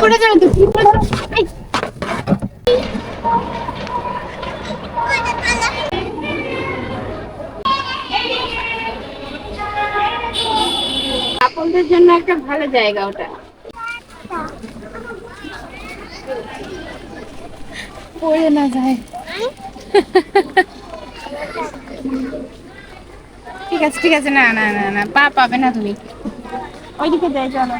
পড়ে যাবে তো কি করব? কাপড়দের জন্য একটা ভালো জায়গা ওটা। পড়ে না যায়। ঠিক আছে ঠিক আছে, না না না না, পা পাবে না তুমি। ওইদিকে যাই চলো।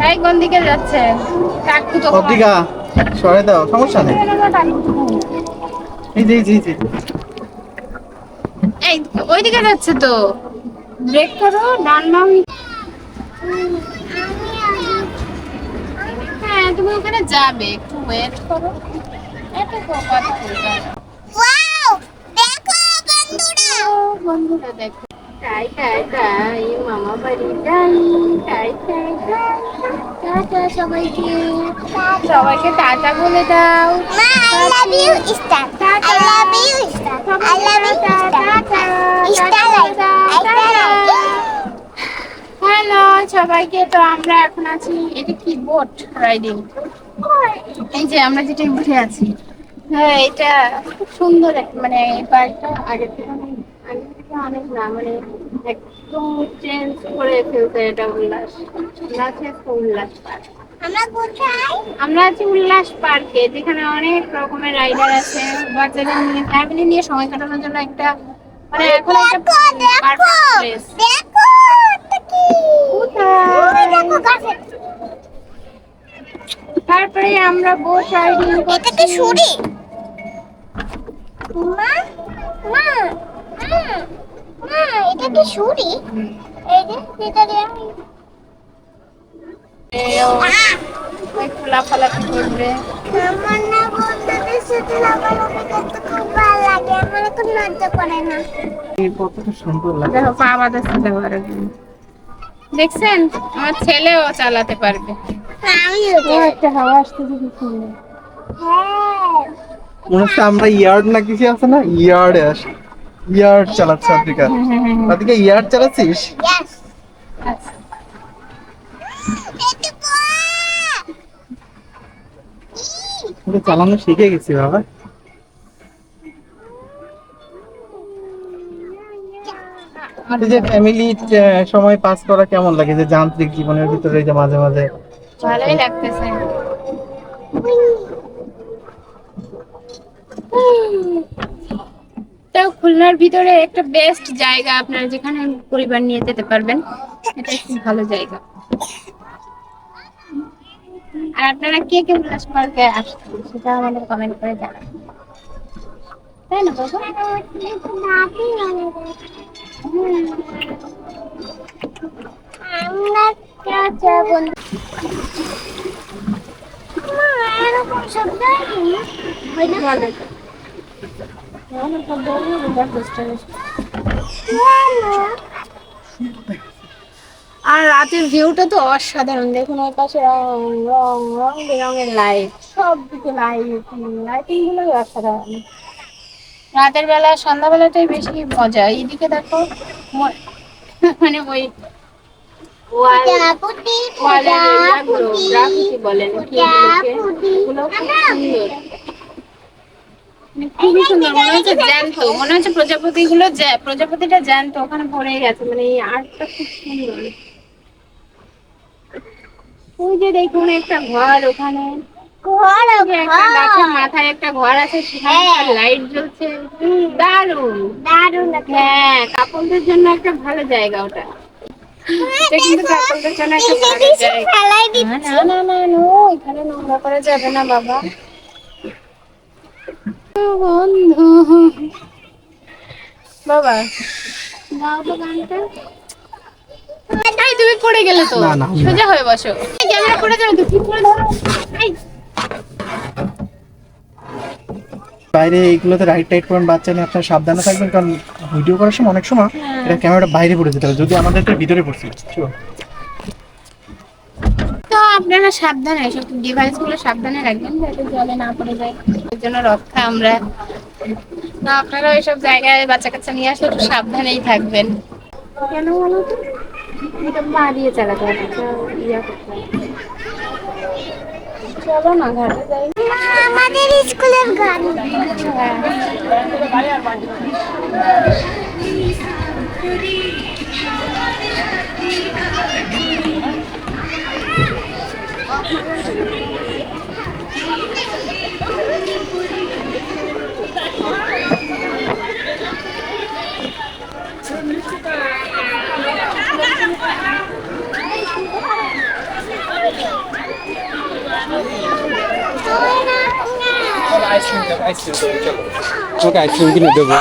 এই কোন দিকে যাচ্ছে? কাকু তো অদ্রিকা সরে দাও, সমস্যা নেই। এই যে জি জি। এই ওইদিকে যাচ্ছে তো, ব্রেক করো, ডান বাম। হ্যাঁ তুমি ওখানে যাবে, একটু ওয়েট করো। এত কথা বলতে হবে। ওয়াও দেখো বন্ধুরা বন্ধুরা দেখো, টাই টাই টাই মামা বাড়ি যাই, টাই টাই টাই। টাটা সবাইকে, সবাইকে টাটা বলে দাও। মা I love you star I love you star I love you star star light hello সবাইকে, তো আমরা এখন আছি, এটা কি বোট রাইডিং, এই যে আমরা যেটা উঠে আছি। হ্যাঁ এটা খুব সুন্দর মানে এই পার্কটা আগে থেকে অনেক না মানে একদম চেঞ্জ করে ফেলছে এটা। উল্লাস, আমরা আছি আজকে উল্লাস পার্ক। আমরা কোথায় আমরা আছি উল্লাস পার্কে, যেখানে অনেক রকমের রাইডার আছে। বাচ্চাদের নিয়ে, ফ্যামিলি নিয়ে সময় কাটানোর জন্য একটা মানে এখন একটা পারফেক্ট প্লেস। দেখো এটা কি দেখো গাছে তারপরে আমরা বোট রাইডিং এটা করছি। কি সুরি মা মা মা মা এটা কি সুরি এই যে এটা দিয়ে আমি একটু লাফালাফি করবে। আমার না বন্ধুদের সাথে লাফালাফি করতে খুব ভালো লাগে আমার এখন লজ্জা করে না এই কতটা সুন্দর লাগে। দেখো পা বাঁধাচ্ছে দেওয়ার, দেখছেন আমার ছেলেও চালাতে পারবে। আমিও ও একটা হাওয়া আসতেছে কি সুন্দর। হ্যাঁ মনে হচ্ছে আমরা ইয়ার্ড না কিছু আছে না, ইয়ার্ডে আসি। ইয়ার্ড চালাচ্ছে অদ্রিকা। অদ্রিকা ইয়ার্ড চালাচ্ছিস? ইয়েস আচ্ছা। ওকে চালানো শিখে গেছি বাবা। এই যে ফ্যামিলি সময় পাস করা কেমন লাগে, যে যান্ত্রিক জীবনের ভিতরে এই যে মাঝে মাঝে ভালোই লাগতেছে। তাও খুলনার ভিতরে একটা বেস্ট জায়গা আপনারা যেখানে পরিবার নিয়ে যেতে পারবেন, এটা খুব ভালো জায়গা। আর আপনারা কে কে উল্লাস পার্কে আসছেন সেটা আমাদের কমেন্ট করে জানান, তাই না বাবা? আমরা আচ্ছা বন্ধু, এরকম শব্দ হয় না ভালো। আমার সব বন্ধু রোজার চেষ্টা করছে। আর রাতের ভিউটা তো অসাধারণ, দেখুন ওই পাশে রং রং রং বেরঙের লাইট, সব দিকে লাইট, লাইটিং গুলোই অসাধারণ। রাতের বেলা সন্ধ্যাবেলাটাই বেশি মজা। এইদিকে দেখো মানে ওই প্রজাপতি ওয়ালের ইয়াগুলো, প্রজাপতি গ্রাফিটি বলেন কি এগুলোকে, এগুলো খুব সুন্দর, মানে খুবই সুন্দর। মনে হচ্ছে জ্যান্ত, মনে হচ্ছে প্রজাপতিটা জ্যান্ত ওখানে পড়ে গেছে, মানে এই আর্টটা খুব সুন্দর। ওই যে দেখুন একটা ঘর ওখানে, ঘর ওই যে একটা গাছের মাথায় একটা ঘর আছে, সেখানে লাইট জ্বলছে, দারুণ। দারুণ হ্যাঁ কাপড়দের জন্য একটা ভালো জায়গা ওটা। এটা কিন্তু কাপড়দের জন্য একটা ভালো জায়গা। ফেলাই না না না না নো, এখানে নোংরা করা যাবে না বাবা। বন্ধু বাবা গাও তো গানটা। এই তুমি পড়ে গেলে তো, না, না, সোজা হয়ে বসো। এই ক্যামেরা পড়ে যাবে তো, কি করে ধরো। এই বাইরে এইগুলোতে রাইড টাইড করেন বাচ্চা নিয়ে, আপনারা সাবধানে থাকবেন, কারণ ভিডিও করার সময় অনেক সময় এটা ক্যামেরাটা বাইরে পড়ে যেতে পারে, যদি আমাদের এটা ভিতরে পড়ছে। তো আপনারা সাবধানে সব ডিভাইস গুলো সাবধানে রাখবেন যাতে জলে না পড়ে যায়, এর জন্য রক্ষা আমরা না, আপনারা ওইসব জায়গায় বাচ্চা কাচ্চা নিয়ে আসলে একটু সাবধানেই থাকবেন। কেন বলো তো? এটা পা দিয়ে চালাতে হবে, এটা ইয়া করতে হবে। চলো না ঘাটে যাই। মা, আমাদের স্কুলের গাড়ি। আইসক্রিম কিনে দেবো।